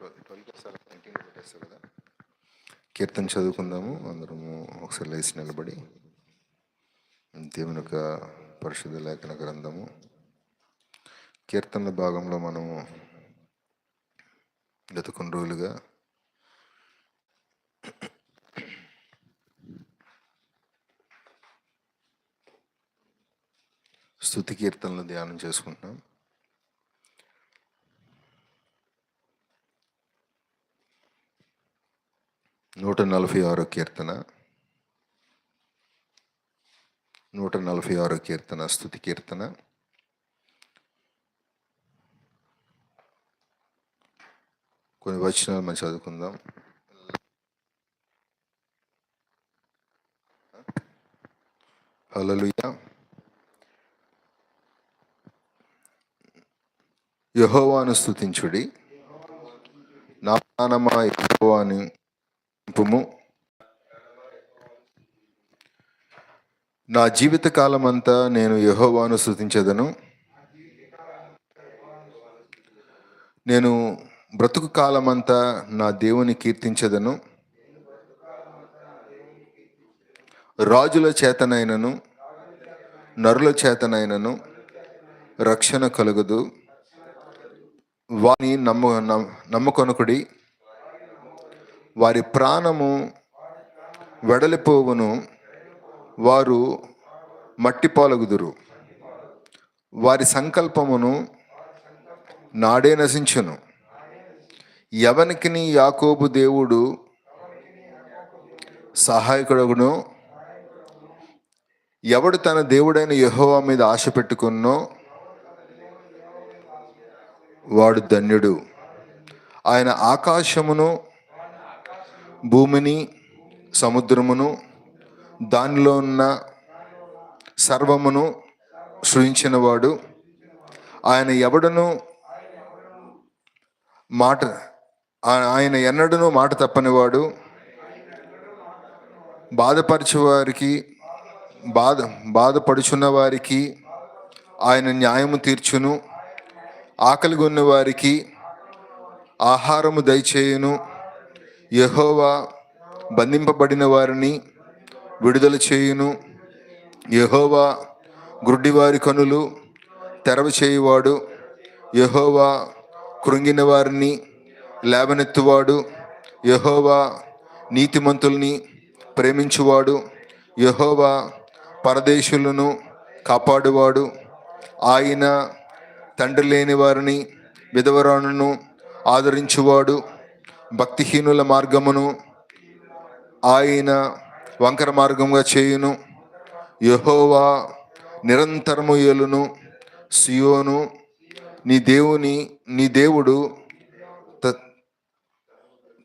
కదా. కీర్తన చదువుకుందాము అందరము ఒకసారి లేచి నిలబడి. దేవుని యొక్క పరిశుద్ధ లేఖన గ్రంథము కీర్తనల భాగంలో మనము గత కొన్ని రోజులుగా స్తుతి కీర్తనలు ధ్యానం చేసుకుంటున్నాం. నూట 46 కీర్తన 146 కీర్తన స్తుతి కీర్తన. కొన్ని వచనాలు మనం చదువుకుందాం. హల్లెలూయా. యెహోవాను స్తుతించుడి, నా ప్రాణమా యెహోవాను స్తుతింపుము. నా జీవిత కాలమంతా నేను యెహోవాను స్తుతించెదను. నేను బ్రతుకు కాలమంతా నా దేవుని కీర్తించెదను. రాజుల చేతనైనను నరుల చేతనైనను రక్షణ కలుగదు. వారిని నమ్మకొనకుడి, వారి ప్రాణము వెడలిపోవును, వారు మట్టిపాలగుదురు. వారి సంకల్పమును నాడే నశించును. ఎవనికిని యాకోబు దేవుడు సహాయకుడగునో, ఎవడు తన దేవుడైన యెహోవా మీద ఆశ పెట్టుకున్నో వాడు ధన్యుడు. ఆయన ఆకాశమును భూమిని సముద్రమును దానిలో ఉన్న సర్వమును సృజించినవాడు. ఆయన ఎన్నడూను మాట తప్పనివాడు. బాధపడుచున్న వారికి ఆయన న్యాయము తీర్చును. ఆకలిగొన్న వారికి ఆహారము దయచేయును. యెహోవా బంధింపబడిన వారిని విడుదల చేయును. యెహోవా గ్రుడ్డివారి కనులు తెరవ చేయువాడు. యెహోవా కృంగిన వారిని లేవనెత్తువాడు. యెహోవా నీతిమంతుల్ని ప్రేమించువాడు. యెహోవా పరదేశులను కాపాడువాడు. ఆయన తండ్రి లేని వారిని విధవరాలను ఆదరించువాడు. భక్తిహీనుల మార్గమును ఆయన వంకర మార్గంగా చేయును. యెహోవా నిరంతరము ఏలును. సియోను నీ దేవుడు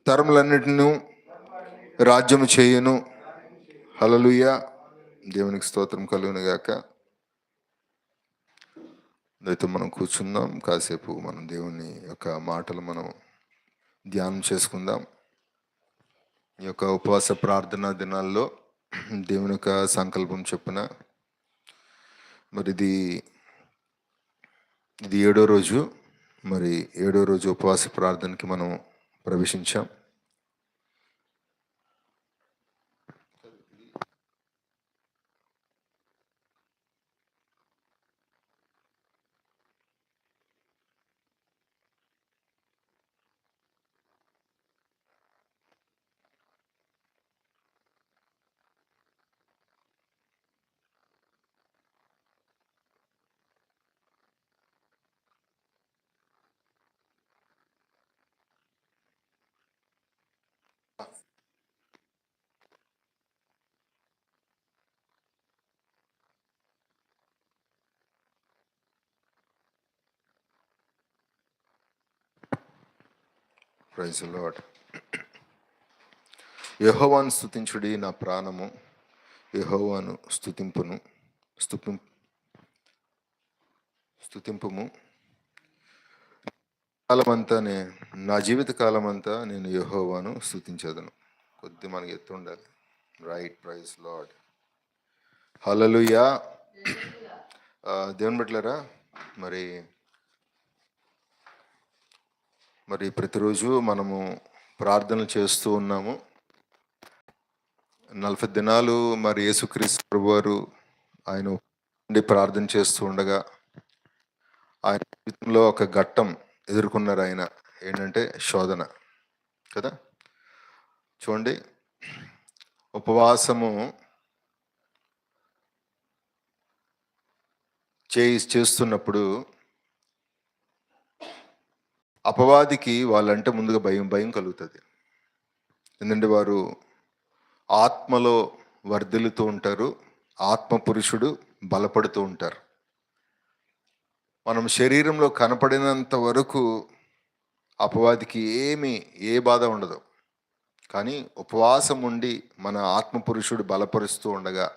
తరములన్నిటిని రాజ్యము చేయును. హల్లెలూయా. దేవునికి స్తోత్రం కలుగును గాక. అయితే మనం కూర్చుందాం, కాసేపు మనం దేవుని యొక్క మాటలు మనం ధ్యానం చేసుకుందాం. ఈ యొక్క ఉపవాస ప్రార్థనా దినాల్లో దేవుని యొక్క సంకల్పం చొప్పున మరి ఇది 7వ రోజు. మరి 7వ రోజు ఉపవాస ప్రార్థనకి మనం ప్రవేశించాం. Praise the lord. యెహోవాను స్తుతించుడి నా ప్రాణము, యెహోవాను స్తుతింపుము. నా జీవిత కాలమంతా నేను యెహోవాను స్తుతించదను. కొద్ది మనకి ఎత్తు ఉండాలి. రైట్. Praise lord. హల్లెలూయా. దేవుని బిడ్డలారా, మరి మరి ప్రతిరోజు మనము ప్రార్థనలు చేస్తూ ఉన్నాము. 40 దినాలు మరి యేసుక్రీస్తు ప్రభువారు ఆయన నుండి ప్రార్థన చేస్తూ ఉండగా ఆయన జీవితంలో ఒక ఘట్టం ఎదుర్కొన్నారు. ఆయన ఏంటంటే శోధన కదా. చూడండి, ఉపవాసము చేస్తున్నప్పుడు అపవాదికి వాళ్ళంటే ముందుగా భయం కలుగుతుంది. ఎందుకంటే వారు ఆత్మలో వర్ధిల్లుతూ ఉంటారు, ఆత్మ పురుషుడు బలపడుతూ ఉంటారు. మనం శరీరంలో కనపడినంత వరకు అపవాదికి ఏ బాధ ఉండదు. కానీ ఉపవాసం ఉండి మన ఆత్మ పురుషుడు బలపరుస్తూ ఉండగా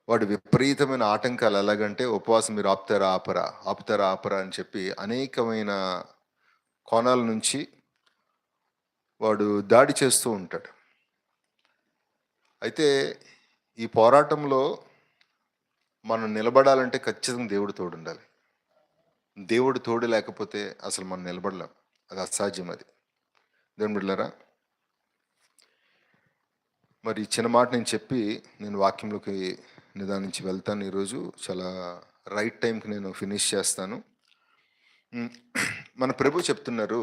వాడు విపరీతమైన ఆటంకాలు. ఎలాగంటే ఉపవాసం మీరు ఆపుతారా అని చెప్పి అనేకమైన కోణాల నుంచి వాడు దాడి చేస్తూ ఉంటాడు. అయితే ఈ పోరాటంలో మనం నిలబడాలంటే ఖచ్చితంగా దేవుడు తోడు ఉండాలి. దేవుడు తోడు లేకపోతే అసలు మనం నిలబడలేం, అది అసాధ్యం. అది దేవుని బిడ్డలారా, మరి చిన్న మాట నేను చెప్పి నేను వాక్యంలోకి నిదానించి వెళ్తాను. ఈరోజు చాలా రైట్ టైంకి నేను ఫినిష్ చేస్తాను. మన ప్రభు చెప్తున్నారు,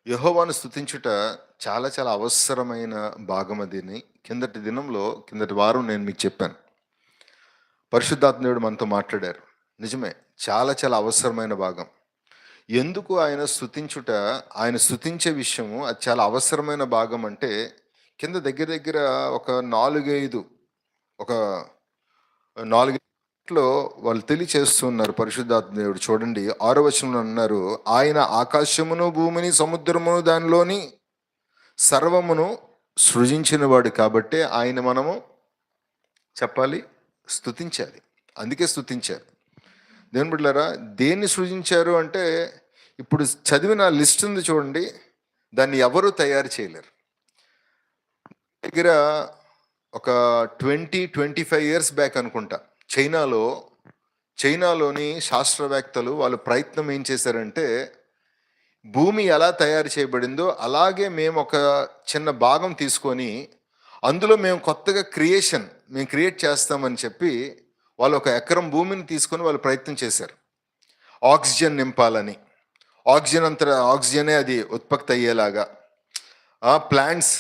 యెహోవాను స్తుతించుట చాలా చాలా అవసరమైన భాగం. అదిని కిందటి వారం నేను మీకు చెప్పాను. పరిశుద్ధాత్మ మనతో మాట్లాడారు. నిజమే, చాలా చాలా అవసరమైన భాగం. ఎందుకు ఆయన స్తుతించే విషయము అది చాలా అవసరమైన భాగం అంటే, కింద దగ్గర ఒక 4-5 వాళ్ళు తెలియచేస్తున్నారు పరిశుద్ధాత్మ దేవుడు. చూడండి, 6వ వచనంలో అన్నారు, ఆయన ఆకాశమును భూమిని సముద్రమును దానిలోని సర్వమును సృజించిన వాడు కాబట్టి ఆయన మనము చెప్పాలి, స్తుతించాలి. అందుకే స్తుతించారు. దేవుని బిడ్డలారా, దేన్ని సృజించారు అంటే, ఇప్పుడు చదివిన లిస్ట్ ఉంది చూడండి, దాన్ని ఎవరు తయారు చేయలేరు. దగ్గర ఒక 20-25 ఇయర్స్ బ్యాక్ అనుకుంటా, చైనాలోని శాస్త్రవేత్తలు వాళ్ళు ప్రయత్నం ఏం చేశారంటే, భూమి ఎలా తయారు చేయబడిందో అలాగే మేము ఒక చిన్న భాగం తీసుకొని అందులో మేము కొత్తగా క్రియేట్ చేస్తామని చెప్పి వాళ్ళు 1 ఎకరం భూమిని తీసుకొని వాళ్ళు ప్రయత్నం చేశారు. ఆక్సిజన్ నింపాలని, ఆక్సిజనే అది ఉత్పత్తి అయ్యేలాగా, ప్లాంట్స్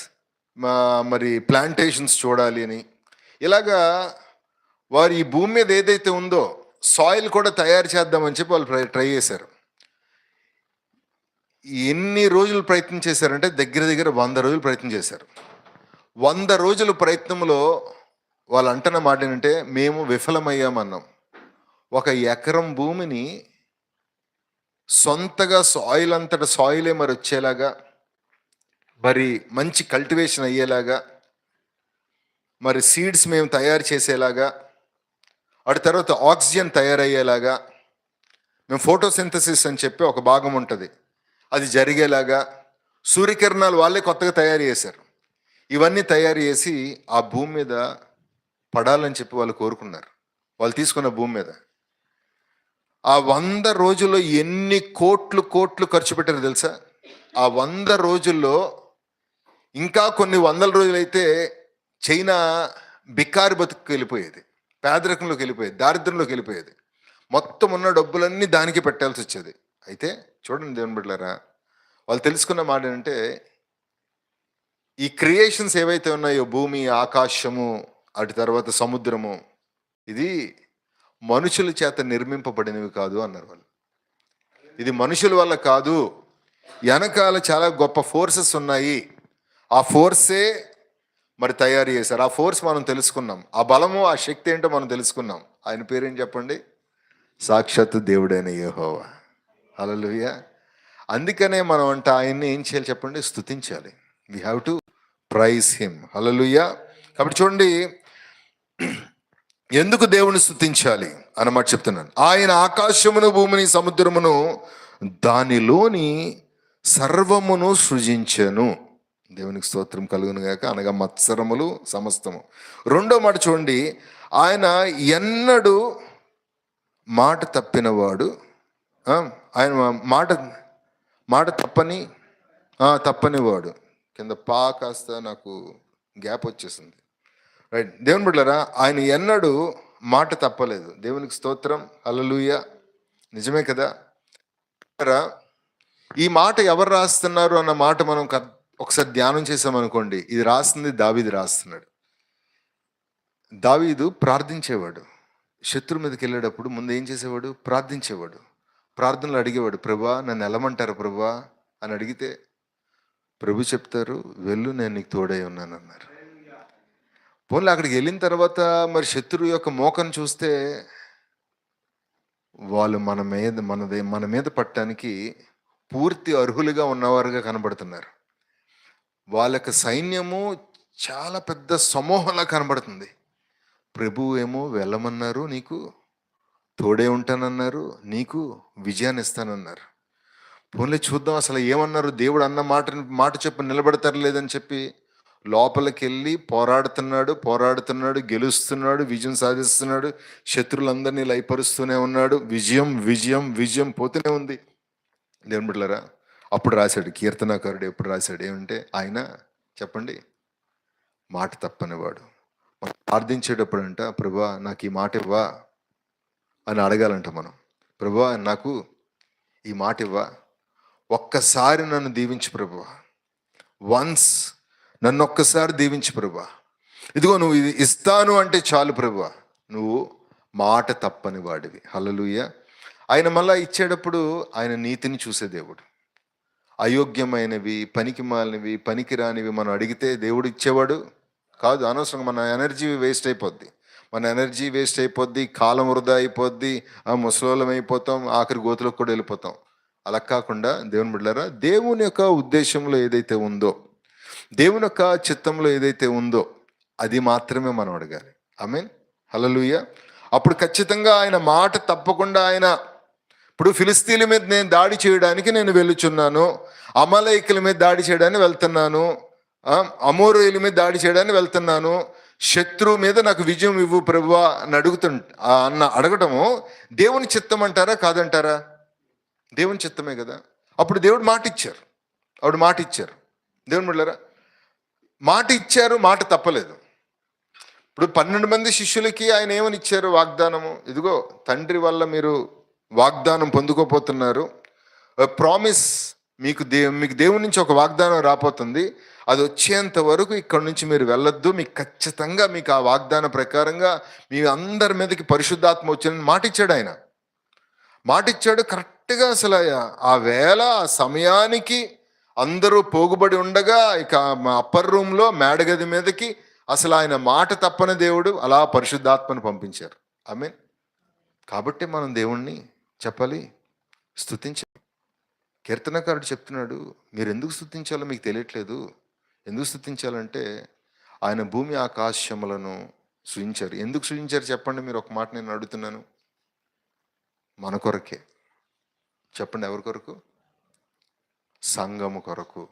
మరి ప్లాంటేషన్స్ చూడాలి అని, ఇలాగా వారు ఈ భూమి మీద ఏదైతే ఉందో సాయిల్ కూడా తయారు చేద్దామని చెప్పి వాళ్ళు ట్రై చేశారు. ఎన్ని రోజులు ప్రయత్నం చేశారంటే దగ్గర 100 రోజులు ప్రయత్నం చేశారు. 100 రోజుల ప్రయత్నంలో వాళ్ళు అంటున్న మాట ఏంటంటే, మేము విఫలమయ్యామన్నాం. 1 ఎకరం భూమిని సొంతగా సాయిలే మరి వచ్చేలాగా, మరి మంచి కల్టివేషన్ అయ్యేలాగా, మరి సీడ్స్ మేము తయారు చేసేలాగా, వాటి తర్వాత ఆక్సిజన్ తయారయ్యేలాగా, మేము ఫోటోసింథసిస్ అని చెప్పి ఒక భాగం ఉంటుంది, అది జరిగేలాగా, సూర్యకిరణాలు వాళ్ళే కొత్తగా తయారు చేశారు. ఇవన్నీ తయారు చేసి ఆ భూమి మీద పడాలని చెప్పి వాళ్ళు కోరుకున్నారు. వాళ్ళు తీసుకున్న భూమి మీద ఆ 100 రోజుల్లో ఎన్ని కోట్లు ఖర్చు పెట్టారు తెలుసా? ఆ 100 రోజుల్లో ఇంకా కొన్ని 100 రోజులైతే చైనా బికారి బతుకు వెళ్ళిపోయేది, పేదరికంలోకి వెళ్ళిపోయేది, దారిద్ర్యంలోకి వెళ్ళిపోయేది. మొత్తం ఉన్న డబ్బులన్నీ దానికి పెట్టాల్సి వచ్చేది. అయితే చూడండి దేవుని బిడ్డలారా, వాళ్ళు తెలుసుకున్న మాట ఏంటంటే, ఈ క్రియేషన్స్ ఏవైతే ఉన్నాయో, భూమి, ఆకాశము, అటు తర్వాత సముద్రము, ఇది మనుషుల చేత నిర్మింపబడినవి కాదు అన్నారు వాళ్ళు. ఇది మనుషుల వల్ల కాదు, వెనకాల చాలా గొప్ప ఫోర్సెస్ ఉన్నాయి. ఆ ఫోర్సే మరి తయారు చేశారు. ఆ ఫోర్స్ మనం తెలుసుకున్నాం, ఆ బలము, ఆ శక్తి ఏంటో మనం తెలుసుకున్నాం. ఆయన పేరేం చెప్పండి? సాక్షాత్తు దేవుడైన యెహోవా. హల్లెలూయా. అందుకనే మనం అంటే ఆయన్ని ఏం చేయాలి చెప్పండి? స్తుతించాలి. We have to praise him. Hallelujah. కాబట్టి చూడండి, ఎందుకు దేవుని స్తుతించాలి అన్నమాట చెప్తున్నాను. ఆయన ఆకాశమును భూమిని సముద్రమును దానిలోని సర్వమును సృజించెను. దేవునికి స్తోత్రం కలుగును గాక. అనగా మత్సరములు సమస్తము. 2వ మాట చూడండి, ఆయన ఎన్నడూ మాట తప్పినవాడు, ఆయన మాట మాట తప్పని వాడు. కింద కాస్త నాకు గ్యాప్ వచ్చేసింది. రైట్. దేవుని బిడ్డలారా, ఆయన ఎన్నడూ మాట తప్పలేదు. దేవునికి స్తోత్రం. హల్లెలూయా. నిజమే కదా. ఈ మాట ఎవరు రాస్తున్నారు అన్న మాట మనం ఒకసారి ధ్యానం చేసామనుకోండి. ఇది రాస్తుంది దావీదు రాస్తున్నాడు. దావీదు ప్రార్థించేవాడు. శత్రు మీదకి వెళ్ళేటప్పుడు ముందు ఏం చేసేవాడు? ప్రార్థించేవాడు. ప్రార్థనలు అడిగేవాడు, ప్రభువా నన్ను వెళ్ళమంటారు ప్రభువా అని అడిగితే ప్రభు చెప్తారు, వెళ్ళు నేను నీకు తోడై ఉన్నాను అన్నారు. పోన్లే అక్కడికి వెళ్ళిన తర్వాత మరి శత్రువు యొక్క మోకను చూస్తే వాళ్ళు మన మీద పట్టడానికి పూర్తి అర్హులుగా ఉన్నవారుగా కనబడుతున్నారు. వాళ్ళ యొక్క సైన్యము చాలా పెద్ద సమూహంలా కనబడుతుంది. ప్రభువు ఏమో వెళ్ళమన్నారు, నీకు తోడే ఉంటానన్నారు, నీకు విజయాన్ని ఇస్తానన్నారు. పోన్లే చూద్దాం అసలు ఏమన్నారు. దేవుడు అన్న మాట చెప్పి నిలబడతారు లేదని చెప్పి లోపలికి వెళ్ళి పోరాడుతున్నాడు, గెలుస్తున్నాడు, విజయం సాధిస్తున్నాడు, శత్రువులందరినీ లయపరుస్తూనే ఉన్నాడు. విజయం పోతూనే ఉంది. దేవుని బిడ్డలారా, అప్పుడు రాశాడు కీర్తనాకారుడు. ఎప్పుడు రాశాడు ఏమంటే, ఆయన చెప్పండి మాట తప్పనివాడు. మనం ప్రార్థించేటప్పుడు అంట, ప్రభువా నాకు ఈ మాట ఇవ్వా అని అడగాలంట మనం. ప్రభువా నాకు ఈ మాట ఇవ్వా, ఒక్కసారి నన్ను దీవించు ప్రభువా, వన్స్ నన్ను ఒక్కసారి దీవించు ప్రభువా, ఇదిగో నువ్వు ఇది ఇస్తాను అంటే చాలు ప్రభువా, నువ్వు మాట తప్పని వాడివి. హల్లెలూయా. ఆయన మళ్ళా ఇచ్చేటప్పుడు ఆయన నీతిని చూసే దేవుడు. అయోగ్యమైనవి, పనికిమాలినవి, పనికిరానివి మనం అడిగితే దేవుడు ఇచ్చేవాడు కాదు. అనవసరంగా మన ఎనర్జీ వేస్ట్ అయిపోద్ది, కాలం వృధా అయిపోద్ది, ముసలోళ్ళం అయిపోతాం, ఆఖరి గోతులకు కూడా వెళ్ళిపోతాం. అలా కాకుండా దేవుని బిడ్డలారా, దేవుని యొక్క ఉద్దేశంలో ఏదైతే ఉందో, దేవుని యొక్క చిత్తంలో ఏదైతే ఉందో అది మాత్రమే మనం అడగాలి. ఆమేన్. హల్లెలూయా. అప్పుడు ఖచ్చితంగా ఆయన మాట తప్పకుండా ఆయన, ఇప్పుడు ఫిలిస్తీన్ల మీద నేను దాడి చేయడానికి నేను వెళ్ళుచున్నాను, అమలైకుల మీద దాడి చేయడానికి వెళ్తున్నాను, అమోరీయుల మీద దాడి చేయడానికి వెళ్తున్నాను, శత్రువు మీద నాకు విజయం ఇవ్వు ప్రభువా అని అడగటము దేవుని చిత్తం అంటారా కాదంటారా? దేవుని చిత్తమే కదా. అప్పుడు దేవుడు మాట ఇచ్చారు. దేవుని బిడ్డలారా, మాట ఇచ్చారు, మాట తప్పలేదు. ఇప్పుడు 12 మంది శిష్యులకి ఆయన ఏమని ఇచ్చారు? వాగ్దానము. ఇదిగో తండ్రి వల్ల మీరు వాగ్దానం పొందుకోపోతున్నారు. ప్రామిస్, మీకు దేవుని నుంచి ఒక వాగ్దానం రాపోతుంది. అది వచ్చేంత వరకు ఇక్కడ నుంచి మీరు వెళ్ళొద్దు. మీకు ఖచ్చితంగా మీకు ఆ వాగ్దానం ప్రకారంగా మీ అందరి మీదకి పరిశుద్ధాత్మ వచ్చిందని మాట ఇచ్చాడు. ఆయన మాట ఇచ్చాడు కరెక్ట్గా. అసలు ఆ వేళ ఆ సమయానికి అందరూ పోగుబడి ఉండగా ఇక అప్పర్ రూమ్లో మేడగది మీదకి అసలు ఆయన మాట తప్పని దేవుడు అలా పరిశుద్ధాత్మను పంపించారు. ఆమేన్. కాబట్టి మనం దేవుణ్ణి చెప్పాలి, స్తుతించాలి. కీర్తనకారుడు చెప్తున్నాడు, మీరు ఎందుకు స్తుతించాలో మీకు తెలియట్లేదు. ఎందుకు స్తుతించాలంటే ఆయన భూమి ఆకాశములను సృజించారు. ఎందుకు సృజించారు చెప్పండి? మీరు ఒక మాట నేను అడుగుతున్నాను. మన కొరకే. చెప్పండి, ఎవరి కొరకు? సంఘము కొరకు.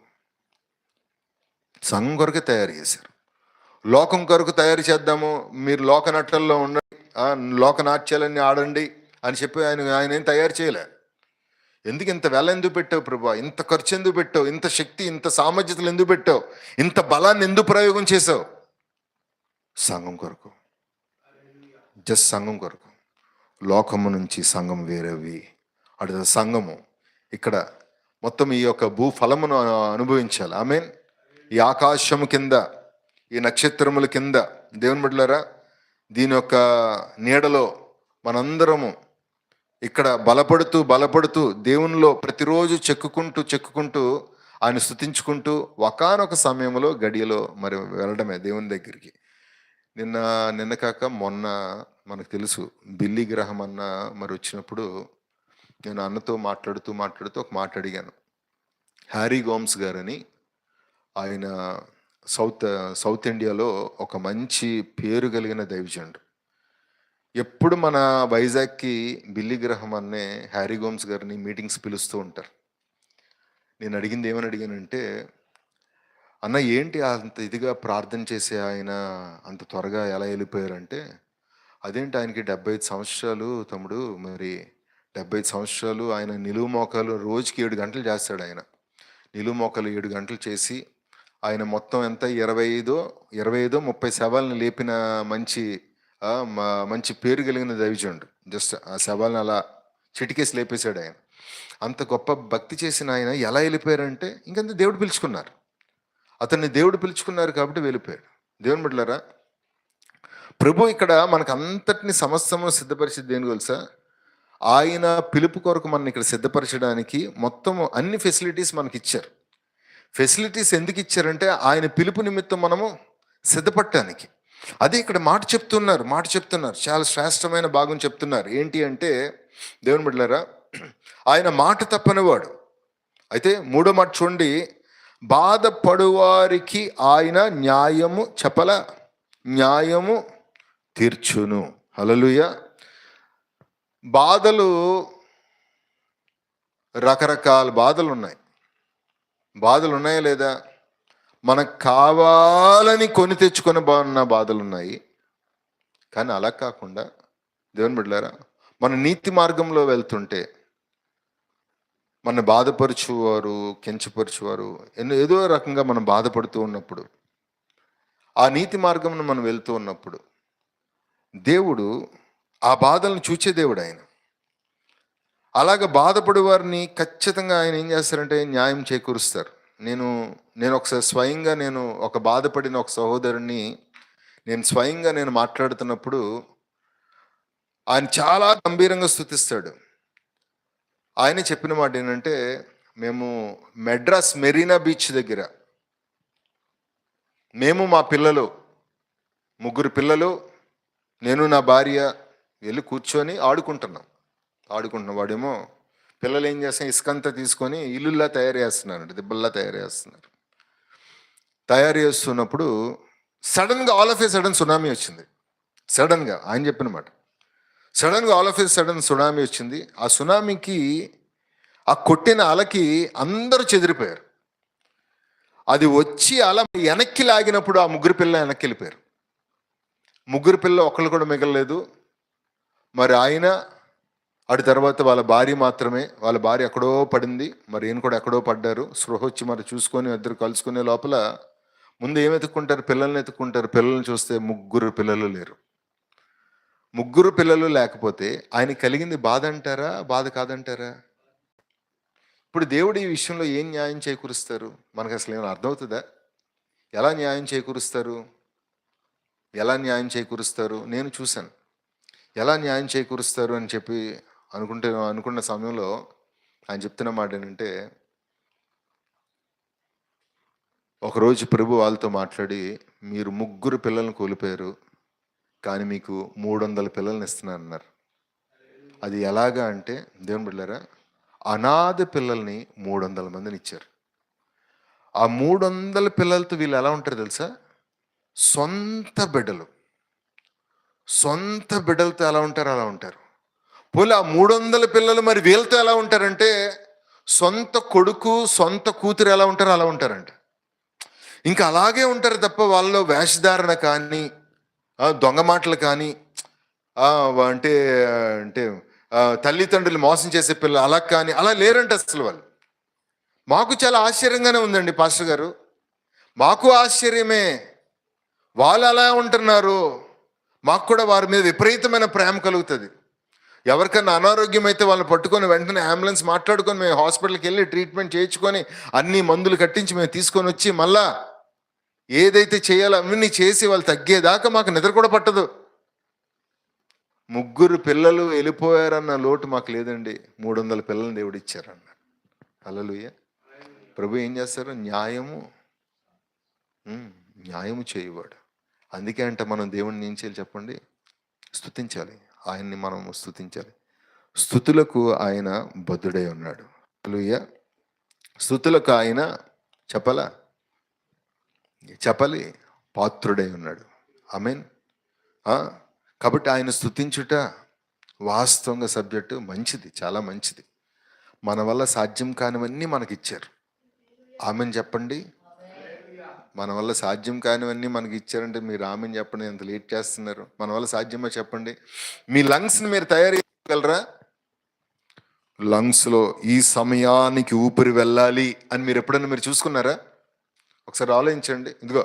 సంఘం కొరకే తయారు చేశారు. లోకం కొరకు తయారు చేద్దాము, మీరు లోక నటల్లో ఉండండి, లోక నాట్యాలన్నీ ఆడండి అని చెప్పి ఆయన ఏం తయారు చేయలే. ఎందుకు ఇంత వెల ఎందుకు పెట్టావు ప్రభా? ఇంత ఖర్చు ఎందుకు పెట్టావు? ఇంత శక్తి, ఇంత సామర్థ్యతలు ఎందుకు పెట్టావు? ఇంత బలాన్ని ఎందుకు ప్రయోగం చేసావు? సంఘం కొరకు. జస్ట్ సంఘం కొరకు. లోకము నుంచి సంఘం వేరేవి. అటు సంఘము ఇక్కడ మొత్తం ఈ యొక్క భూఫలమును అనుభవించాలి. ఆమేన్. ఈ ఆకాశము కింద, ఈ నక్షత్రముల కింద దేవుని బిడ్డలారా, దీని యొక్క నీడలో మనందరము ఇక్కడ బలపడుతూ దేవునిలో ప్రతిరోజు చెక్కుకుంటూ ఆయన స్తుతించుకుంటూ ఒకానొక సమయంలో గడియలో మరి వెళ్ళడమే దేవుని దగ్గరికి. నిన్న కాక మొన్న మనకు తెలుసు, బిల్లీ గ్రహం అన్న మరి వచ్చినప్పుడు నేను అన్నతో మాట్లాడుతూ ఒక మాట అడిగాను. హ్యారీ గోమ్స్ గారని, ఆయన సౌత్ ఇండియాలో ఒక మంచి పేరు కలిగిన దైవజనుడు. ఎప్పుడు మన వైజాగ్కి బిల్లీ గ్రహం అనే హ్యారీ గోమ్స్ గారిని మీటింగ్స్ పిలుస్తూ ఉంటారు. నేను ఏమని అడిగానంటే, అన్న ఏంటి అంత ఇదిగా ప్రార్థన చేసే ఆయన అంత త్వరగా ఎలా వెళ్ళిపోయారంటే, అదేంటి ఆయనకి 75 సంవత్సరాలు తమ్ముడు, మరి 75 సంవత్సరాలు ఆయన నిలువు మోకాలు రోజుకి 7 గంటలు చేస్తాడు. ఆయన నిలువు మోకాలు 7 గంటలు చేసి ఆయన మొత్తం ఎంత 25 30 శవాలను లేపిన మంచి పేరు కలిగిన దైవజనుడు. జస్ట్ ఆ శవాలను అలా చిటికేసి లేపేశాడు ఆయన. అంత గొప్ప భక్తి చేసిన ఆయన ఎలా వెళ్ళిపోయారంటే ఇంకంత దేవుడు పిలుచుకున్నారు. అతన్ని దేవుడు పిలుచుకున్నారు కాబట్టి వెళ్ళిపోయాడు. దేవుని బిడ్డలారా, ప్రభు ఇక్కడ మనకు అంతటిని సమస్తము సిద్ధపరిచేది దేని తెలుసా? ఆయన పిలుపు కొరకు మనం ఇక్కడ సిద్ధపరచడానికి మొత్తం అన్ని ఫెసిలిటీస్ మనకి ఇచ్చారు. ఫెసిలిటీస్ ఎందుకు ఇచ్చారంటే ఆయన పిలుపు నిమిత్తం మనము సిద్ధపడటానికి. అదే ఇక్కడ మాట చెప్తున్నారు, చాలా శ్రేష్టమైన భాగం చెప్తున్నారు. ఏంటి అంటే దేవుని బిడ్డలారా, ఆయన మాట తప్పనివాడు. అయితే 3వ మాట చూడండి, బాధపడువారికి ఆయన న్యాయము తీర్చును. హల్లెలూయా. బాధలు రకరకాల బాధలు ఉన్నాయా లేదా? మనకు కావాలని కొని తెచ్చుకొని బాగున్న బాధలు ఉన్నాయి. కానీ అలా కాకుండా దేవుని బిడ్డలారా, మన నీతి మార్గంలో వెళ్తుంటే మన బాధపరచువారు, కించపరచువారు ఏదో రకంగా మనం బాధపడుతూ ఉన్నప్పుడు, ఆ నీతి మార్గంలో మనం వెళ్తూ ఉన్నప్పుడు దేవుడు ఆ బాధలను చూచే దేవుడు ఆయన. అలాగ బాధపడే వారిని ఖచ్చితంగా ఆయన ఏం చేస్తారంటే న్యాయం చేకూరుస్తారు. నేను ఒకసారి స్వయంగా ఒక బాధపడిన ఒక సహోదరుని స్వయంగా మాట్లాడుతున్నప్పుడు ఆయన చాలా గంభీరంగా స్తుతిస్తాడు. ఆయన చెప్పిన మాట ఏంటంటే, మేము మెడ్రాస్ మెరీనా బీచ్ దగ్గర మేము మా పిల్లలు 3 పిల్లలు, నేను నా భార్య వెళ్ళి కూర్చొని ఆడుకుంటున్నాం. వాడేమో పిల్లలు ఏం చేస్తాం, ఇసుకంతా తీసుకొని ఇల్లుల్లా తయారు చేస్తున్నారంట, దిబ్బల్లా తయారు చేస్తున్నప్పుడు సడన్గా all of A sudden tsunami వచ్చింది. సడన్గా ఆయన చెప్పిన మాట, సడన్గా all of A sudden tsunami వచ్చింది. ఆ సునామీకి ఆ కొట్టిన అలకి అందరూ చెదిరిపోయారు. అది వచ్చి అలా వెనక్కి లాగినప్పుడు ఆ 3 పిల్లలు వెనక్కి వెళ్ళిపోయారు. 3 పిల్లలు ఒకళ్ళు కూడా మిగలలేదు. మరి ఆయన అటు తర్వాత వాళ్ళ భార్య మాత్రమే, వాళ్ళ భార్య ఎక్కడో పడింది, మరి ఈయన కూడా ఎక్కడో పడ్డారు. స్పృహ వచ్చి మరి చూసుకొని ఇద్దరు కలుసుకునే లోపల ముందు ఏం ఎత్తుక్కుంటారు, పిల్లల్ని ఎత్తుక్కుంటారు. పిల్లల్ని చూస్తే 3 పిల్లలు లేరు. 3 పిల్లలు లేకపోతే ఆయన కలిగింది బాధ అంటారా, బాధ కాదంటారా? ఇప్పుడు దేవుడు ఈ విషయంలో ఏం న్యాయం చేకూరుస్తారు? మనకు అసలు ఏమైనా అర్థమవుతుందా? ఎలా న్యాయం చేకూరుస్తారు? నేను చూశాను ఎలా న్యాయం చేకూరుస్తారు అని చెప్పి అనుకున్న సమయంలో ఆయన చెప్తున్న మాట ఏంటంటే, ఒకరోజు ప్రభు వాళ్ళతో మాట్లాడి, మీరు 3 పిల్లల్ని కోల్పోయారు, కానీ మీకు 300 పిల్లల్ని ఇస్తున్నారన్నారు. అది ఎలాగా అంటే దేవుని బిడ్డలారా, అనాథ పిల్లల్ని 300 మందిని ఇచ్చారు. ఆ 300 పిల్లలతో వీళ్ళు ఎలా ఉంటారు తెలుసా? సొంత బిడ్డలతో ఎలా ఉంటారు అలా ఉంటారు. పోలే ఆ 300 పిల్లలు మరి వీళ్ళతో ఎలా ఉంటారంటే, సొంత కొడుకు సొంత కూతురు ఎలా ఉంటారో అలా ఉంటారంట. ఇంకా అలాగే ఉంటారు తప్ప వాళ్ళలో వేషధారణ కానీ, దొంగ మాటలు కానీ, అంటే తల్లిదండ్రులు మోసం చేసే పిల్లలు అలా కానీ అలా లేరంట అసలు వాళ్ళు. మాకు చాలా ఆశ్చర్యంగానే ఉందండి పాస్టర్ గారు, మాకు ఆశ్చర్యమే. వాళ్ళు అలా ఉంటున్నారు, మాకు కూడా వారి మీద విపరీతమైన ప్రేమ కలుగుతుంది. ఎవరికన్నా అనారోగ్యం అయితే వాళ్ళని పట్టుకొని వెంటనే అంబులెన్స్ మాట్లాడుకొని మేము హాస్పిటల్కి వెళ్ళి ట్రీట్మెంట్ చేయించుకొని అన్ని మందులు కట్టించి మేము తీసుకొని వచ్చి మళ్ళా ఏదైతే చేయాలో అవన్నీ చేసి వాళ్ళు తగ్గేదాకా మాకు నిద్ర కూడా పట్టదు. 3 పిల్లలు వెళ్ళిపోయారన్న లోటు మాకు లేదండి. 300 పిల్లల్ని దేవుడు ఇచ్చారన్న. హల్లెలూయా. ప్రభు ఏం చేస్తారు? న్యాయము చేయువాడు. అందుకే అంటే మనం దేవుడిని ఏం చేయాలి చెప్పండి? స్తుతించాలి. ఆయన్ని మనం స్తుతించాలి. స్తుతులకు ఆయన బద్ధుడై ఉన్నాడు. హల్లెలూయా. స్తుతులకు ఆయన చెప్పాలి పాత్రుడై ఉన్నాడు. ఆమేన్. కాబట్టి ఆయన స్తుతించుట వాస్తవంగా సబ్జెక్టు మంచిది, చాలా మంచిది. మన వల్ల సాధ్యం కానివన్నీ మనకి ఇచ్చారు. ఆమేన్ చెప్పండి. మన వల్ల సాధ్యం కానివన్నీ మనకి ఇచ్చారంటే మీరు ఆమేన్ చెప్పండి. ఎంత లేట్ చేస్తున్నారు? మన వల్ల సాధ్యమో చెప్పండి. మీ లంగ్స్ని మీరు తయారు చేయగలరా? లంగ్స్లో ఈ సమయానికి ఊపిరి వెళ్ళాలి అని మీరు ఎప్పుడైనా మీరు చూసుకున్నారా? ఒకసారి ఆలోచించండి. ఇదిగో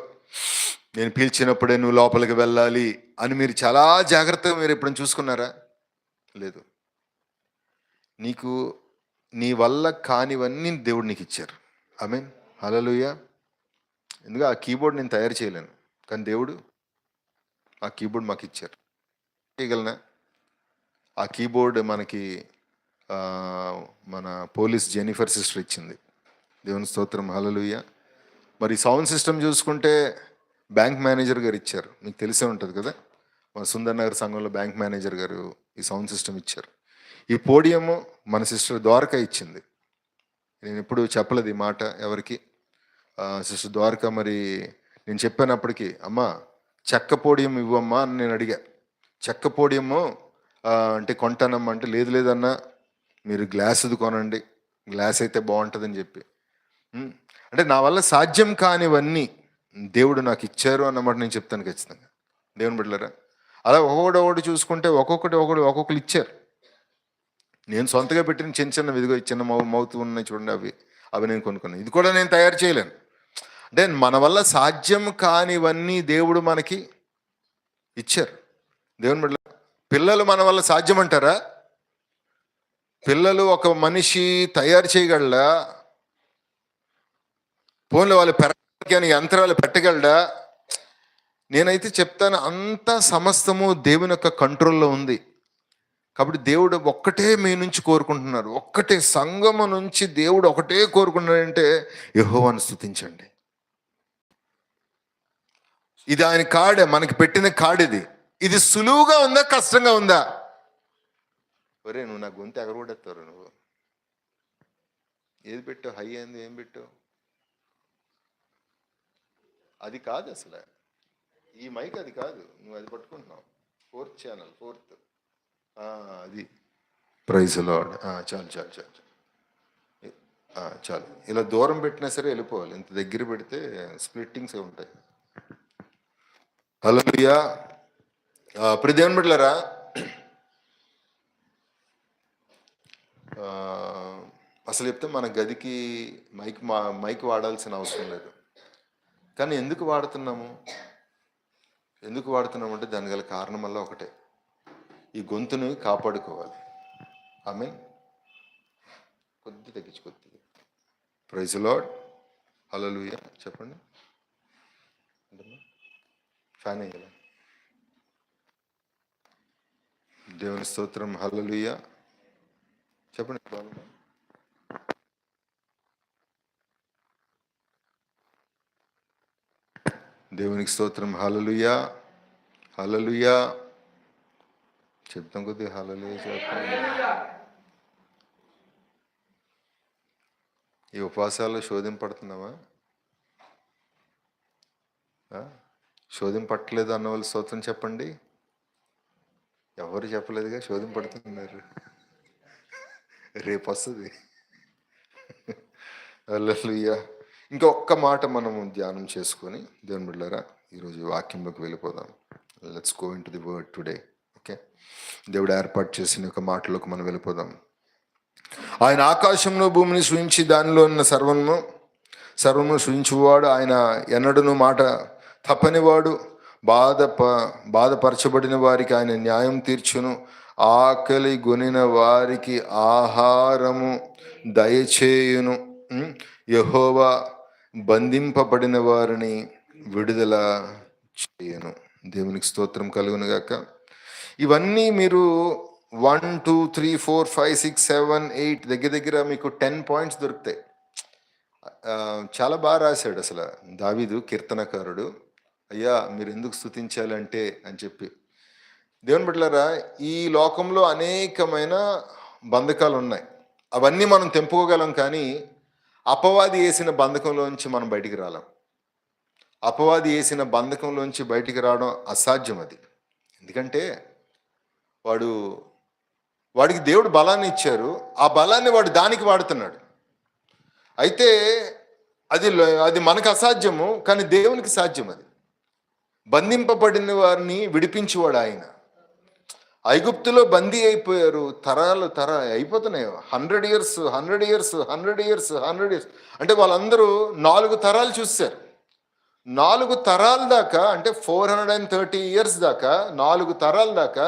నేను పీల్చినప్పుడే నువ్వు లోపలికి వెళ్ళాలి అని మీరు చాలా జాగ్రత్తగా మీరు ఎప్పుడైనా చూసుకున్నారా? లేదు. నీకు నీ వల్ల కానివన్నీ దేవుడు నీకు ఇచ్చారు. ఆమేన్, హల్లెలూయా. ఎందుకు ఆ కీబోర్డ్ నేను తయారు చేయలేను, కానీ దేవుడు ఆ కీబోర్డ్ మాకు ఇచ్చారు. చేయగలనా? ఆ కీబోర్డ్ మనకి మన పోలీస్ జెనిఫర్ సిస్టర్ ఇచ్చింది. దేవుని స్తోత్రం, హల్లెలూయా. మరి సౌండ్ సిస్టమ్ చూసుకుంటే బ్యాంక్ మేనేజర్ గారు ఇచ్చారు. మీకు తెలిసే ఉంటుంది కదా, మన సుందర్ నగర్ సంఘంలో బ్యాంక్ మేనేజర్ గారు ఈ సౌండ్ సిస్టమ్ ఇచ్చారు. ఈ పోడియము మన సిస్టర్ ద్వారక ఇచ్చింది. నేను ఎప్పుడు చెప్పలేదు ఈ మాట ఎవరికి. సిస్టర్ ద్వారక మరి నేను చెప్పానప్పటికీ, అమ్మ చెక్క పోడియం ఇవ్వమ్మా అని నేను అడిగా. చెక్క పోడియము అంటే కొంటానమ్మా అంటే, లేదు లేదన్నా మీరు గ్లాసుది కొనండి, గ్లాస్ అయితే బాగుంటుందని చెప్పి. అంటే నా వల్ల సాధ్యం కానివన్నీ దేవుడు నాకు ఇచ్చారు అన్నమాట నేను చెప్తాను ఖచ్చితంగా. దేవుని బిడ్డలారా, అలా ఒకటి చూసుకుంటే ఒక్కొక్కరు ఇచ్చారు. నేను సొంతగా పెట్టిన చిన్న విధిగో చిన్న మౌత్ ఉన్నాయి చూడండి, అవి నేను కొనుక్కున్నాను. ఇది కూడా నేను తయారు చేయలేను. అంటే మన వల్ల సాధ్యం కానివన్నీ దేవుడు మనకి ఇచ్చారు. దేవుని బిడ్డలారా, పిల్లలు మన వల్ల సాధ్యం అంటారా? పిల్లలు ఒక మనిషి తయారు చేయగలడా? ఫోన్లో వాళ్ళు పెరగడానికి యంత్రాలు పెట్టగలడా? నేనైతే చెప్తాను, అంత సమస్తము దేవుని యొక్క కంట్రోల్లో ఉంది. కాబట్టి దేవుడు ఒక్కటే మీ నుంచి కోరుకుంటున్నారు, ఒక్కటే సంఘము నుంచి దేవుడు ఒకటే కోరుకుంటున్నాడంటే యెహోవాను స్తుతించండి. ఇది ఆయన కాడే, మనకి పెట్టిన కాడిది. ఇది సులువుగా ఉందా, కష్టంగా ఉందా? ఒరే నువ్వు నా గొంతు ఎగరగొడేస్తావు. నువ్వు ఏది పెట్టావు? హై అయింది, ఏం పెట్టావు? అది కాదు అసలు, ఈ మైక్ అది కాదు, నువ్వు అది పట్టుకుంటున్నావు. 4th channel, 4th. అది ప్రైజ్ లార్డ్. చాలు చాలు చాలు చాలు. ఇలా దూరం పెట్టినా సరే వెళ్ళిపోవాలి, ఇంత దగ్గర పెడితే స్ప్లిట్టింగ్స్ ఉంటాయి. హల్లెలూయా. దేవుని బిడ్డలారా, అసలు చెప్తే మన గదికి మైక్ వాడాల్సిన అవసరం లేదు. కానీ ఎందుకు వాడుతున్నాము అంటే దాని గల కారణం వల్ల ఒకటే, ఈ గొంతుని కాపాడుకోవాలి. ఆమేన్. కొద్ది తగ్గించు, కొద్దిగా. ప్రైజ్ లార్డ్, హల్లెలూయా. చెప్పండి. ఫ్యాన్ అయ్యాలా? దేవుని స్తోత్రం, హల్లెలూయా. చెప్పండి. దేవునికి స్తోత్రం, హల్లెలూయా, హల్లెలూయా. చెప్తాం కొద్దిగా, హల్లెలూయా చెప్తాం. ఈ ఉపవాసాల్లో శోధింపడుతున్నావా? శోధింపట్టలేదు అన్న వాళ్ళు స్తోత్రం చెప్పండి. ఎవరు చెప్పలేదుగా, శోధింపడుతున్నారు. రేపు వస్తుంది. హల్లెలూయా. ఇంకా ఒక్క మాట మనము ధ్యానం చేసుకొని దేవుని బిడ్డలారా ఈరోజు వాక్యంలోకి వెళ్ళిపోదాం. Let's go in to the word today. Okay, దేవుడు ఏర్పాటు చేసిన ఒక మాటలోకి మనం వెళ్ళిపోదాం. ఆయన ఆకాశంలో భూమిని సృజించి దానిలో ఉన్న సర్వము సృజించువాడు. ఆయన ఎన్నడను మాట తప్పనివాడు. బాధపరచబడిన వారికి ఆయన న్యాయం తీర్చును. ఆకలి గొనిన వారికి ఆహారము దయచేయును. యెహోవా బంధింపబడిన వారిని విడుదల చేయను. దేవునికి స్తోత్రం కలుగును గాక. ఇవన్నీ మీరు 1 2 3 4 5 6 7 8 దగ్గర మీకు 10 పాయింట్స్ దొరుకుతాయి. చాలా బాగా రాశాడు అసలు దావీదు కీర్తనకారుడు. అయ్యా మీరు ఎందుకు స్తుతించాలంటే అని చెప్పి. దేవుని బిడ్డలారా, ఈ లోకంలో అనేకమైన బంధకాలు ఉన్నాయి. అవన్నీ మనం తెంపుకోగలం, కానీ అపవాది వేసిన బంధకంలోంచి మనం బయటికి రాలేం. అపవాది వేసిన బంధకంలోంచి బయటికి రావడం అసాధ్యం. అది ఎందుకంటే వాడికి దేవుడు బలాన్ని ఇచ్చారు, ఆ బలాన్ని వాడు దానికి వాడుతున్నాడు. అయితే అది మనకు అసాధ్యము, కానీ దేవునికి సాధ్యం. అది బంధింపబడిన వారిని విడిపించేవాడు ఆయన. ఐగుప్తులో బందీ అయిపోయారు. తరాలు అయిపోతున్నాయి. 100 years అంటే వాళ్ళందరూ 4 తరాలు చూశారు. 4 తరాల దాకా, అంటే 430 years దాకా, 4 తరాల దాకా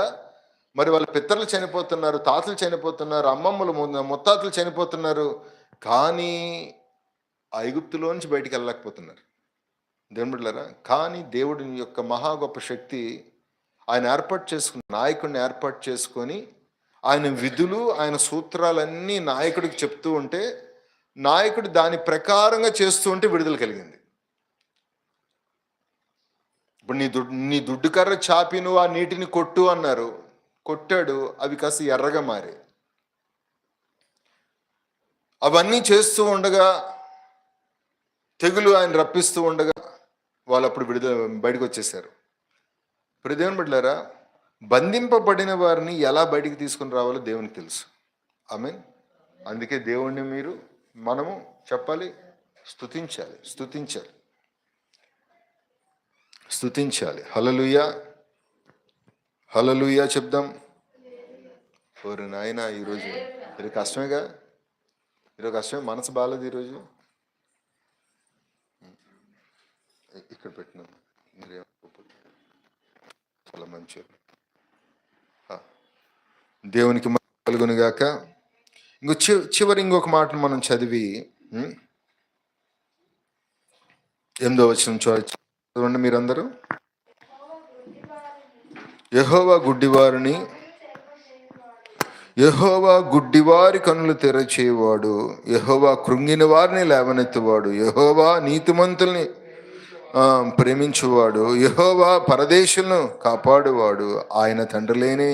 మరి వాళ్ళ పితరులు చనిపోతున్నారు, తాతలు చనిపోతున్నారు, అమ్మమ్మలు ముత్తాతలు చనిపోతున్నారు. కానీ ఐగుప్తులో నుంచి బయటికి వెళ్ళలేకపోతున్నారు. దేవుని బిడ్డలారా, కానీ దేవుడి యొక్క మహా గొప్ప శక్తి, ఆయన ఏర్పాటు చేసుకుని, నాయకుడిని ఏర్పాటు చేసుకొని ఆయన విధులు, ఆయన సూత్రాలన్నీ నాయకుడికి చెప్తూ ఉంటే, నాయకుడు దాని ప్రకారంగా చేస్తూ ఉంటే విడుదల కలిగింది. ఇప్పుడు నీ దుడ్డు కర్ర చాపి నువ్వు ఆ నీటిని కొట్టు అన్నారు, కొట్టాడు. అవి కాస్త ఎర్రగా మారి. అవన్నీ చేస్తూ ఉండగా, తెగులు ఆయన రప్పిస్తూ ఉండగా వాళ్ళు అప్పుడు బయటకు వచ్చేసారు. ఇప్పుడు దేవుని బిడ్డలారా, బంధింపబడిన వారిని ఎలా బయటికి తీసుకుని రావాలో దేవునికి తెలుసు. ఆమేన్. అందుకే దేవుణ్ణి మనము చెప్పాలి, స్తుతించాలి. హల్లెలూయా, హల్లెలూయా చెప్దాం. ఓరి నాయన, ఈరోజు కష్టమేగా. ఈరోజు కష్టమే, మనసు బాగాలేదు ఈరోజు. ఇక్కడ పెట్టినాను, చాలా మంచి. దేవునికి కలుగును గాక. చివరి ఇంకొక మాటను మనం చదివి 8వ వచనం చదవండి మీరందరూ. యెహోవా గుడ్డివారి కన్నులు తెరచేవాడు, యెహోవా కృంగిన వారిని లేవనెత్తువాడు, యెహోవా నీతిమంతుల్ని ప్రేమించువాడు, యెహోవా పరదేశులను కాపాడువాడు, ఆయన తండ్రి లేని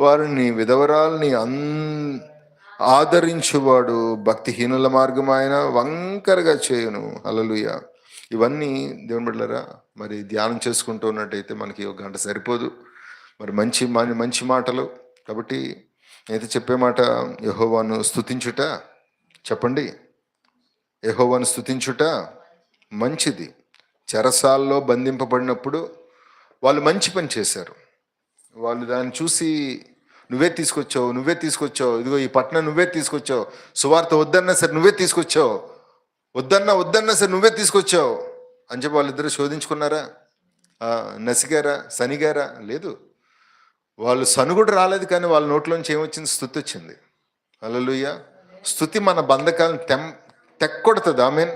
వారిని, విధవరాల్ని ఆదరించువాడు, భక్తిహీనుల మార్గం ఆయన వంకరగా చేయును. హల్లెలూయా. ఇవన్నీ దేవుని బిడ్డలారా మరి ధ్యానం చేసుకుంటూ ఉన్నట్టయితే మనకి 1 గంట సరిపోదు. మరి మంచి మాటలు. కాబట్టి అయితే చెప్పే మాట, యెహోవాను స్తుతించుట. చెప్పండి, యెహోవాను స్తుతించుట మంచిది. చెరసాల్లో బంధింపబడినప్పుడు వాళ్ళు మంచి పని చేశారు. వాళ్ళు దాన్ని చూసి, నువ్వే తీసుకొచ్చావు, ఇదిగో ఈ పట్టణం నువ్వే తీసుకొచ్చావు, సువార్త వద్దన్నా సరే నువ్వే తీసుకొచ్చావు, వద్దన్నా సరే నువ్వే తీసుకొచ్చావు అని చెప్పి వాళ్ళిద్దరూ శోధించుకున్నారా? నసిగారా? సనిగారా? లేదు. వాళ్ళు సనుగుడు రాలేదు, కానీ వాళ్ళ నోట్లోంచి ఏమొచ్చింది? స్తుతి వచ్చింది. హల్లెలూయా. స్తుతి మన బంధకాలను తెక్కొడుతుంది. ఆమేన్.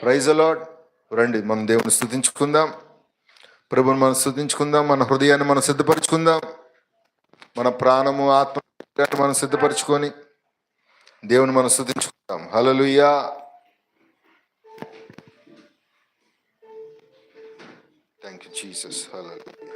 Praise the lord. రండి మనం దేవుని స్తుతించుకుందాం, ప్రభుని మనం స్తుతించుకుందాం, మన హృదయాన్ని మనం సిద్ధపరచుకుందాం, మన ప్రాణము ఆత్మ మనం సిద్ధపరచుకొని దేవుని మనం స్తుతించుకుందాం. Hallelujah. Thank you Jesus. Hallelujah.